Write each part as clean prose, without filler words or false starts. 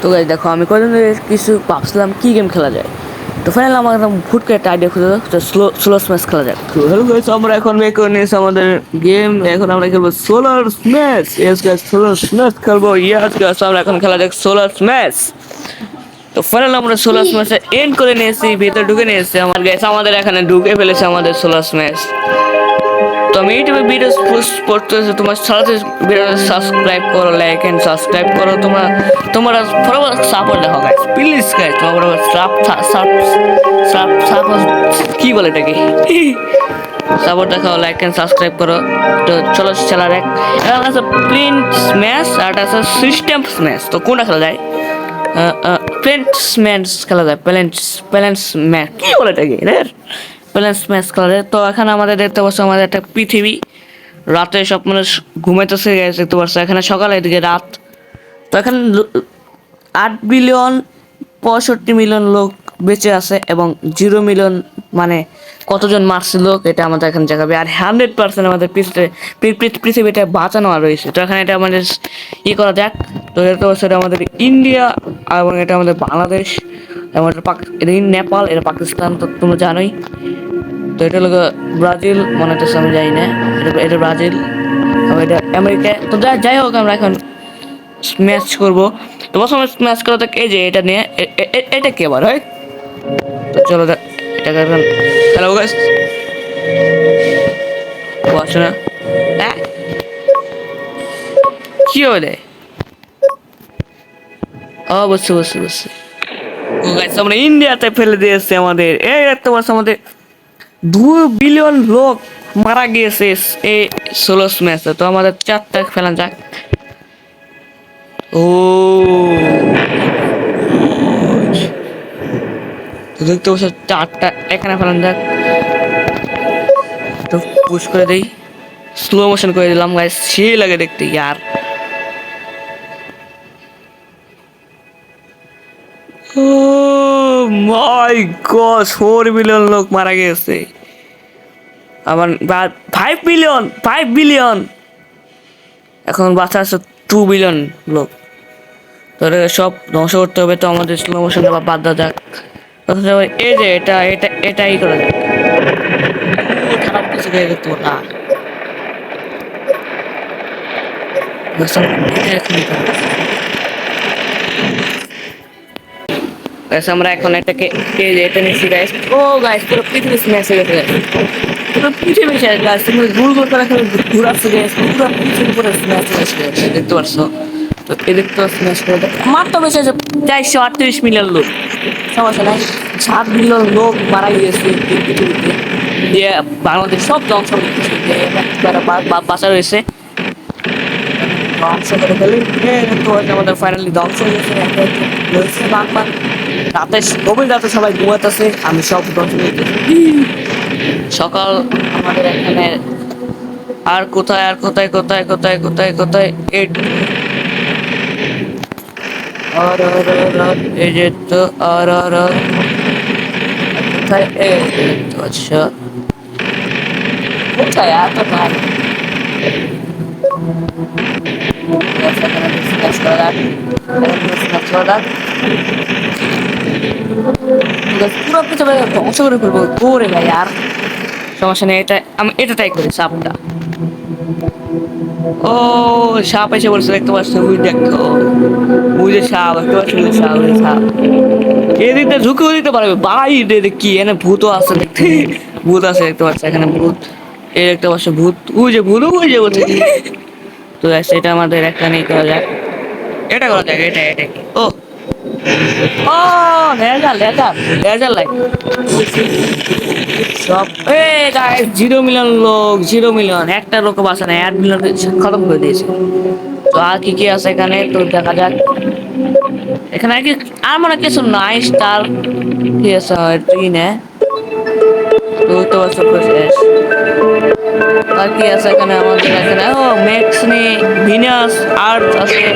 তো গাইস দেখো আমি কদিন ধরে কিছু ভাবছিলাম কি গেম খেলা যায়। তো ফাইনালি আমার একদম ফুট করে একটা আইডিয়া খুঁজে তো সোলার স্ম্যাশ খেলা যায়। তো হ্যালো গাইস, আমরা এখন মেক করে নিয়েছি আমাদের গেম। এখন আমরা খেলবো solar smash. Yes guys, solar smash খেলবো। ইয়েস গাইস, আমরা এখন খেলা যাক সোলার স্ম্যাশ। তো ফাইনালি আমরা সোলার স্ম্যাশে এন্ড করে নিয়েছি, ভিতরে ঢুকে নিয়েছি। আমার গাইস আমাদের এখানে ঢুকে ফেলেছে আমাদের সোলার স্ম্যাশ। তো আমি ইউটিউবে ভিডিও পোস্ট করতেছি, তোমার সাথে ভিডিও সাবস্ক্রাইব করো, লাইক এন্ড সাবস্ক্রাইব করো। তোমরা ফরওয়ার্ড সাপোর্ট দেখো গাইস, প্লিজ গাইস। তোমরা সাপোর্ট কি বলে এটাকে সাপোর্ট দেখাও, লাইক এন্ড সাবস্ক্রাইব করো। তো চলো খেলার এক আছে প্লেন স্ম্যাশ আর একটা আছে সিস্টেম স্ম্যাশ। তো কোনটা খেলা যায়? প্লেন স্ম্যাশ খেলা যায়। প্লেন স্ম্যাশ কি বলে এটাকে প্লেন স্ম্যাশ খেলা যায়। তো এখানে আমাদের দেখতে পাচ্ছ আমাদের একটা পৃথিবী, রাতে সব মানুষ ঘুমাইতেছে গেছে দেখতে পাচ্ছ। এখানে সকালে এদিকে রাত। তো এখানে 8,65,000,000 লোক বেঁচে আছে এবং 0 মিলিয়ন মানে কতজন মারছিল এটা আমাদের এখানে দেখাবে। আর 100% আমাদের পৃথিবীটা বাঁচানো আর রয়েছে। তো এখানে এটা আমাদের করা যাক। তো দেখতে পাচ্ছ এটা আমাদের ইন্ডিয়া এবং এটা আমাদের বাংলাদেশ এবং এটা নেপাল, এটা পাকিস্তান তো তোমরা জানোই। তো এটা হলো ব্রাজিল মনে হচ্ছে, আমি জানি না। এটা ব্রাজিল, এটা আমেরিকা। তো যাই হোক, আমরা এখন ম্যাচ করবো। তো প্রথমে ম্যাচ করা যাক এই যে এটা নিয়ে। এটা কি আবার হয়? তো চলো এটাকে এখন হ্যালো গাইস, আসো না কি হবে? ও বুঝছি বুঝছি বুঝছি। ও গাইস, আমরা ইন্ডিয়াতে ফেলে দিয়েছে আমাদের। এই দেখতে পাচ্ছ আমাদের 2 বিলিয়ন লোক মারা গিয়েছে এই 16 ম্যাচে। তো আমাদের 4টা ফেলা যাক। ও তো দেখতে পাচ্ছ 4টা এখানে ফেলান যাক। তো পুশ করে দেই, স্লো মোশন করে দিলাম গাইস, সেই লাগে দেখতে ইয়ার। ও মাই গড, 4 বিলিয়ন লোক মারা গেছে। আবার 5 বিলিয়ন এখন বাঁচা আছে 2 বিলিয়ন লোক। তো সব ধ্বংস করতে হবে। তো আমাদের স্লো মোশন বাদ দেওয়া যাক। এই যে এটাই করা যাক। খারাপ কিছু দেখতে না। আমরা এখন এটাকে এটা নিচ্ছি গাইস। ও গাইস, পুরো পৃথিবী স্ম্যাশ হয়ে গেছে। পুরো পৃথিবী শেষ গাইস। তুমি গুল গুল করে ঘুরাচ্ছে গাইস, পুরো পৃথিবীর উপরে স্ম্যাশ হয়ে গেছে দেখতে পারছো। তো এদিক তো স্ম্যাশ করে দেয়। মাত্র বেশি আছে 438 মিলিয়ন লোক। সমস্যা নাই, 7 বিলিয়ন লোক মারা গিয়েছে পৃথিবীতে। দিয়ে বাংলাদেশ সব ধ্বংস হয়ে গেছে, বাঁচা রয়েছে। ধ্বংস করে ফেলি তো আমাদের ফাইনালি ধ্বংস হয়ে গেছে। রাতে গভীর রাতে সবাই ঘুমাতেছে, আমি সব ধ্বংস হয়ে গেছি। সকাল আমাদের এখানে। আর কোথায় আর কোথায় কোথায় কোথায় কোথায় কোথায় এই যে তো আর কোথায় আচ্ছা কোথায় এত ভাই পুরো পৃথিবী ধ্বংস করে ফেলবো করে ভাই। আর সমস্যা নেই, এটা আমি এটা ট্রাই করি সাপটা। ও সাপ এসে বলছে দেখতে পাচ্ছ, ওই দেখো ওই যে সাপ দেখতে পাচ্ছ, ওই সাপ ওই সাপ এদিকটা ঝুঁকেও দিতে পারবে ভাই। কি এনে ভূতও আছে দেখতে, ভূত আছে দেখতে পাচ্ছ এখানে ভূত। এই দেখতে পাচ্ছ ভূত, ওই যে ভূত ওই যে বলছে। তো এটা আমাদের একটা নেই করা যাক, এটা করা যাক। এটা কি ও ও লেজার লাইট সব। এ গাইস, 0 মিলিয়ন লোক, 0 মিলিয়ন একটা লোক বাঁচা নাই, 8 মিলিয়ন খতম করে দিয়েছে। তো আর কি কি আছে এখানে তো দেখা যাক। এখানে আর কি আর মনে কিছু নাই, স্টার কি আছে তুই নে। তো সব শেষ। আর কি আছে এখানে আমাদের এখানে? ও ম্যাক্স নে, ভিনাস, আর্থ আছে,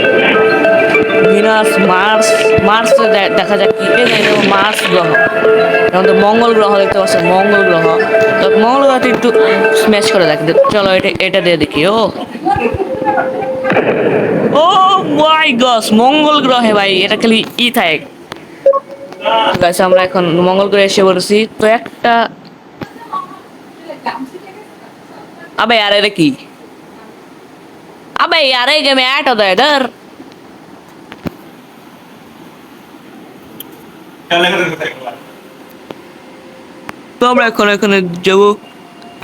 ভিনাস, মার্স। মার্স দেখা যাক কি মার্স গ্রহ, আমাদের মঙ্গল গ্রহ দেখতে পাচ্ছেন, মঙ্গল গ্রহ। তো মঙ্গল গ্রহটি একটু স্ম্যাশ করে দেখ। চলো এটা দিয়ে দেখি। ও ও মাই গস, মঙ্গল গ্রহে ভাই এটা খালি থাকে। ঠিক আছে, আমরা এখন মঙ্গল গ্রহে এসে পড়েছি। তো একটা আবে यार এটা কি? আবে यार এই গেমে অ্যাড হতো এদার। তো আমরা এখন এখানে যাবো,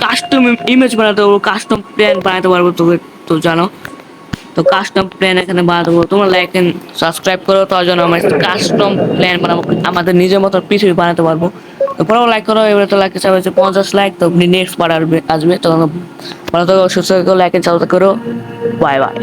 কাস্টম ইমেজ বানাতে পারবো, কাস্টম প্ল্যান বানাতে পারবো। তো তো জানো, তো কাস্টম প্ল্যান এখানে বানাতে পারবো। তোমরা লাইক এন্ড সাবস্ক্রাইব করো, তার জন্য আমরা কাস্টম প্ল্যান বানাবো, আমাদের নিজের মতো পৃথিবী বানাতে পারবো। তো পরে লাইক করো, এবারে তো লাইক চাপ হচ্ছে 50 লাইক, তো নেক্সট বার আসবে তখন ভালো থাকো, সুস্থ থাকো, লাইক এন্ড সাবস্ক্রাইব করো। Bye bye.